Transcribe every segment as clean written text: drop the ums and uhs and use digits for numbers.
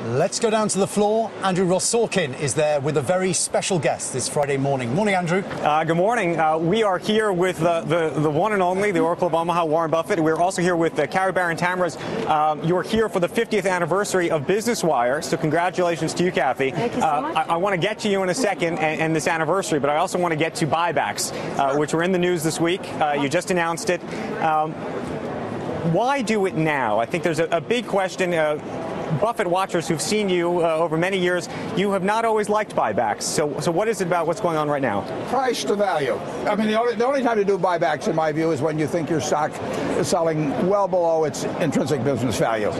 Let's go down to the floor. Andrew Ross-Sorkin is there with a very special guest this Friday morning. Morning, Andrew. Good morning. We are here with the one and only, the Oracle of Omaha, Warren Buffett. We're also here with Carrie Barron-Tamraz. You're here for the 50th anniversary of Business Wire, so congratulations to you, Kathy. Thank you so much. I want to get to you in a second and this anniversary, but I also want to get to buybacks, which were in the news this week. You just announced it. Why do it now? I think there's a big question. Buffett watchers who've seen you over many years, you have not always liked buybacks. So what is it about what's going on right now? Price to value. I mean, the only time to do buybacks, in my view, is when you think your stock is selling well below its intrinsic business value.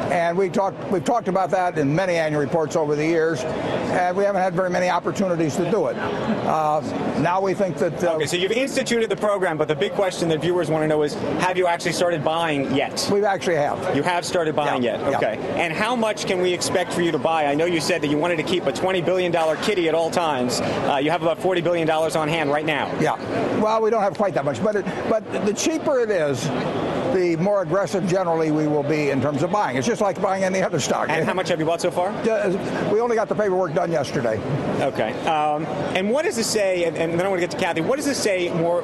And we've talked about that in many annual reports over the years, and we haven't had very many opportunities to do it. Now we think that... Okay, so you've instituted the program, but the big question that viewers want to know is, have you actually started buying yet? We actually have. You have started buying yet? Okay. Yeah. And how much can we expect for you to buy? I know you said that you wanted to keep a $20 billion kitty at all times. You have about $40 billion on hand right now. Yeah. Well, we don't have quite that much, but the cheaper it is, the more aggressive generally we will be in terms of buying. It's just like buying any other stock. And how much have you bought so far? We only got the paperwork done yesterday. Okay. And what does this say, and then I want to get to Kathy, what does this say more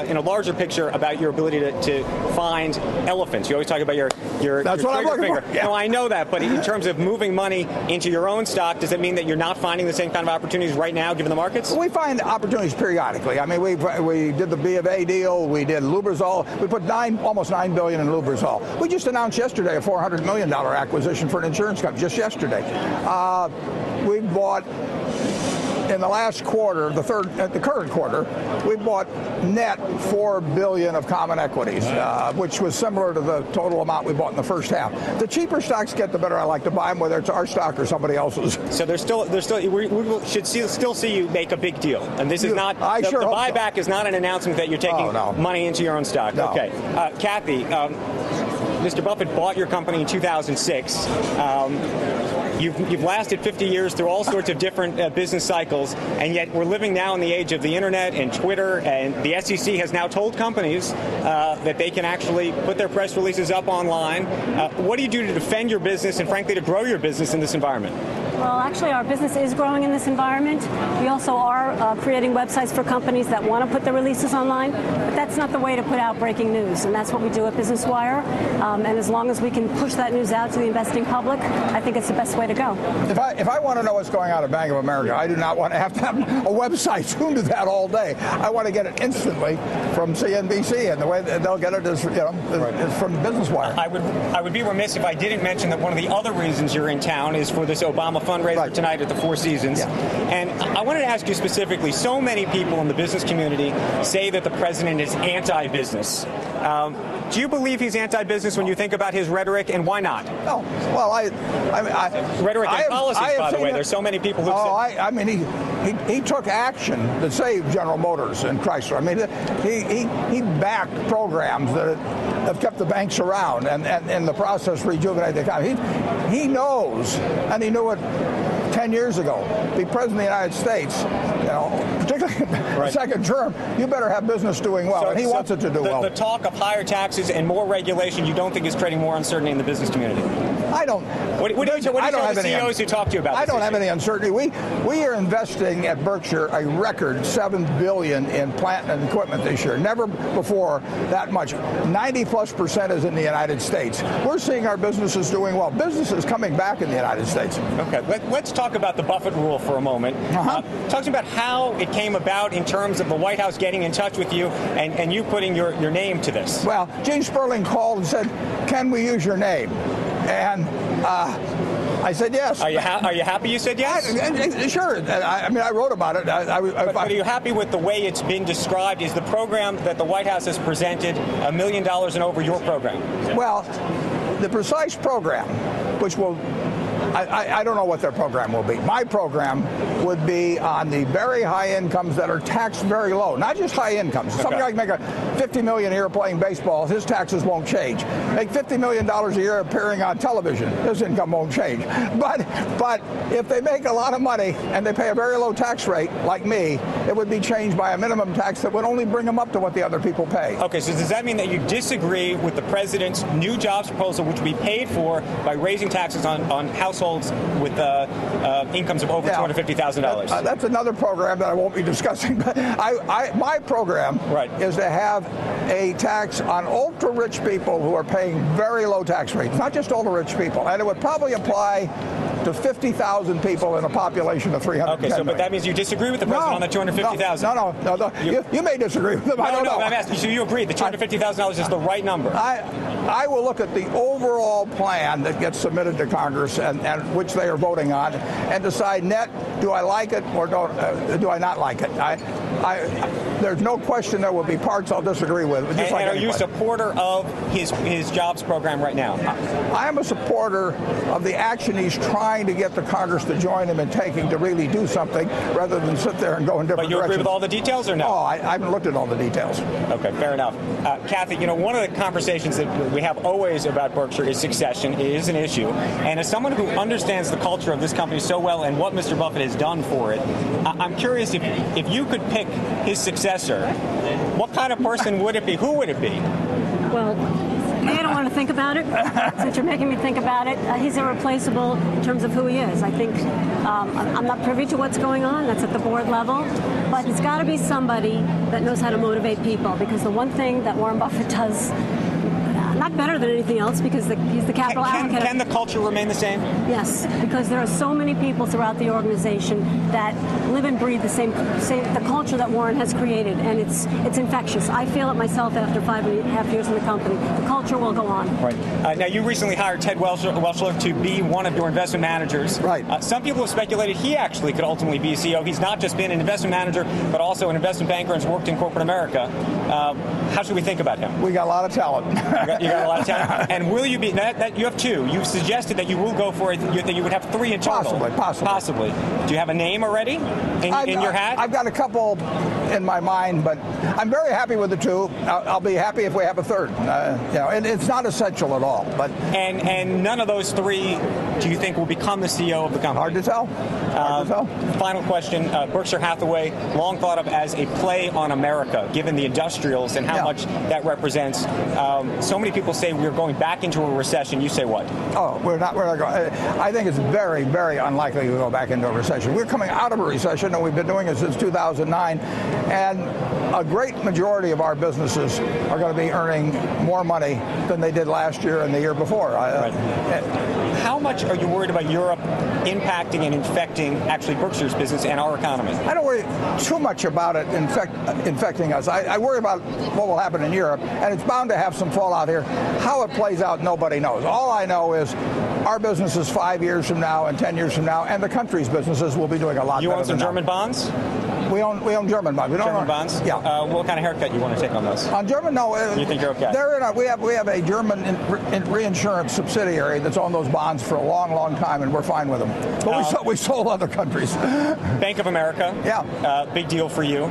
in a larger picture about your ability to find elephants? You always talk about your That's your what I'm looking finger. for. Yeah. No, I know that, but in terms of moving money into your own stock, does it mean that you're not finding the same kind of opportunities right now, given the markets? We find opportunities periodically. I mean, we did the B of A deal. We did Lubrizol. We put almost $9 billion in Lubrizol. We just announced yesterday a $400 million acquisition for an insurance company, just yesterday. We bought, in the last quarter, the current quarter, we bought net $4 billion of common equities, which was similar to the total amount we bought in the first half. The cheaper stocks get, the better I like to buy them, whether it's our stock or somebody else's. So we should still see you make a big deal, and this is not the buyback is not an announcement that you're taking money into your own stock. No. Okay, Kathy. Mr. Buffett bought your company in 2006. You've lasted 50 years through all sorts of different business cycles, and yet we're living now in the age of the internet and Twitter, and the SEC has now told companies that they can actually put their press releases up online. What do you do to defend your business and, frankly, to grow your business in this environment? Well, actually, our business is growing in this environment. We also are creating websites for companies that want to put their releases online, but that's not the way to put out breaking news, and that's what we do at Business Wire. And as long as we can push that news out to the investing public, I think it's the best way to go. If I want to know what's going on at Bank of America, I do not want to have a website tuned to that all day. I want to get it instantly from CNBC, and the way they'll get it is, is from Business Wire. I would be remiss if I didn't mention that one of the other reasons you're in town is for this Obama fundraiser tonight at the Four Seasons. Yeah. And I wanted to ask you specifically, so many people in the business community say that the president is anti-business. Do you believe he's anti-business when you think about his rhetoric, and why not? Oh, well, rhetoric and policies, by the way. There's so many people who say... I mean, he took action to save General Motors and Chrysler. I mean, he backed programs that have kept the banks around and in the process rejuvenate the economy. He knows, and he knew it 10 years ago. Be president of the United States, particularly the second term, you better have business doing well, and he wants it to do well. The talk of higher taxes and more regulation, you don't think is creating more uncertainty in the business community? I don't. What do you tell the CEOs who talk to you about this? I don't have any uncertainty. We are investing at Berkshire a record $7 billion in plant and equipment this year. Never before that much. 90+% is in the United States. We're seeing our businesses doing well. Business is coming back in the United States. Okay, let's talk about the Buffett rule for a moment. Talk about how it came about in terms of the White House getting in touch with you and you putting your name to this. Well, Gene Sperling called and said, "Can we use your name?" And I said yes. Are you happy you said yes? Sure. I mean, I wrote about it. But are you happy with the way it's been described? Is the program that the White House has presented $1 million and over your program? Well, the precise program, which will... I don't know what their program will be. My program would be on the very high incomes that are taxed very low, not just high incomes. Some guy can make $50 million a year playing baseball. His taxes won't change. Make $50 million a year appearing on television. His income won't change. But if they make a lot of money and they pay a very low tax rate, like me, it would be changed by a minimum tax that would only bring them up to what the other people pay. Okay, so does that mean that you disagree with the president's new jobs proposal, which will be paid for by raising taxes on households households with incomes of over $250,000. That's another program that I won't be discussing. But my program is to have a tax on ultra-rich people who are paying very low tax rates, not just ultra-rich people. And it would probably apply to 50,000 people in a population of 310 million. But that means you disagree with the president on the 250,000. No. You may disagree with him. I don't know. I'm asking. So you agree the $250,000 is the right number? I will look at the overall plan that gets submitted to Congress and which they are voting on, and decide net, do I like it or do I not like it? There's no question there will be parts I'll disagree with. And are you a supporter of his jobs program right now? I am a supporter of the action he's trying to get the Congress to join him in taking to really do something rather than sit there and go in different directions. But you agree with all the details or no? Oh, I haven't looked at all the details. Okay, fair enough. Kathy, one of the conversations that we have always about Berkshire is succession. It is an issue. And as someone who understands the culture of this company so well and what Mr. Buffett has done for it, I'm curious if you could pick his successor, what kind of person would it be? Who would it be? Well, I don't want to think about it. Since you're making me think about it, he's irreplaceable in terms of who he is. I think I'm not privy to what's going on. That's at the board level. But it's got to be somebody that knows how to motivate people, because the one thing that Warren Buffett does, not better than anything else, because he's the capital allocator. Can the culture remain the same? Yes, because there are so many people throughout the organization that live and breathe the culture that Warren has created, and it's infectious. I feel it myself after 5.5 years in the company. The culture will go on. Right. Now, you recently hired Ted Welchler to be one of your investment managers. Right. Some people have speculated he actually could ultimately be a CEO. He's not just been an investment manager, but also an investment banker and has worked in corporate America. How should we think about him? We got a lot of talent. You got a lot of talent. And will you be? You have two. You've suggested that you will go for it. That you would have three internal. Possibly. Do you have a name already in your hat? I've got a couple in my mind, but I'm very happy with the two. I'll be happy if we have a third. And it's not essential at all. But and none of those three, do you think, will become the CEO of the company? Hard to tell. Final question: Berkshire Hathaway, long thought of as a play on America, given the industrials and how much that represents. So many people say we're going back into a recession. You say what? Oh, we're not going. I think it's very, very unlikely to go back into a recession. We're coming out of a recession, and we've been doing it since 2009. And a great majority of our businesses are going to be earning more money than they did last year and the year before. How much are you worried about Europe impacting and infecting actually Berkshire's business and our economy? I don't worry too much about it infecting us. I worry about what will happen in Europe, and it's bound to have some fallout here. How it plays out, nobody knows. All I know is our businesses 5 years from now and 10 years from now, and the country's businesses will be doing a lot better. You own some German bonds? We own German bonds. German bonds? Yeah. What kind of haircut you want to take on those? On German, no. You think you're okay? We have a German reinsurance subsidiary that's owned those bonds for a long, long time, and we're fine with them. But we sold other countries. Bank of America. Yeah. Big deal for you.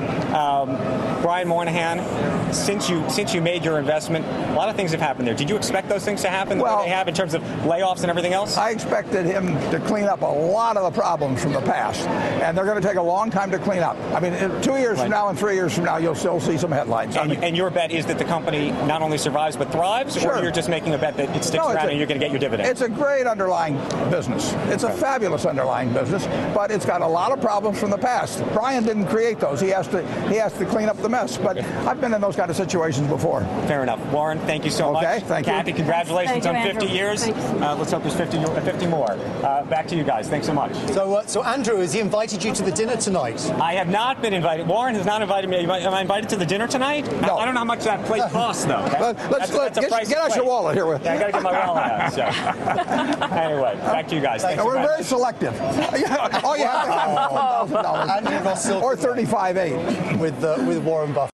Brian Moynihan, since you made your investment, a lot of things have happened there. Did you expect those things to happen the way they have in terms of layoffs and everything else? I expected him to clean up a lot of the problems from the past, and they're going to take a long time to clean up. I mean, 2 years from now and 3 years from now, you'll still see some headlines. And your bet is that the company not only survives but thrives, Sure. Or you're just making a bet that it sticks around and you're going to get your dividend? It's a great underlying business. It's a fabulous underlying business, but it's got a lot of problems from the past. Brian didn't create those. He has to clean up the mess. But I've been in those kind of situations before. Fair enough. Warren, thank you so much. Okay, thank you. Kathy, congratulations on 50 years. Let's hope there's 50 more. Back to you guys. Thanks so much. So Andrew, has he invited you to the dinner tonight? I have not been invited. Warren has not invited me. Am I invited to the dinner tonight? No. I don't know how much that plate costs, though. Get out your wallet here. Yeah, I got to get my wallet out. So. Anyway, back to you guys. We're very selective. All you have to have is $1,000. Andrew Ross or 35.8 with Warren Buffett.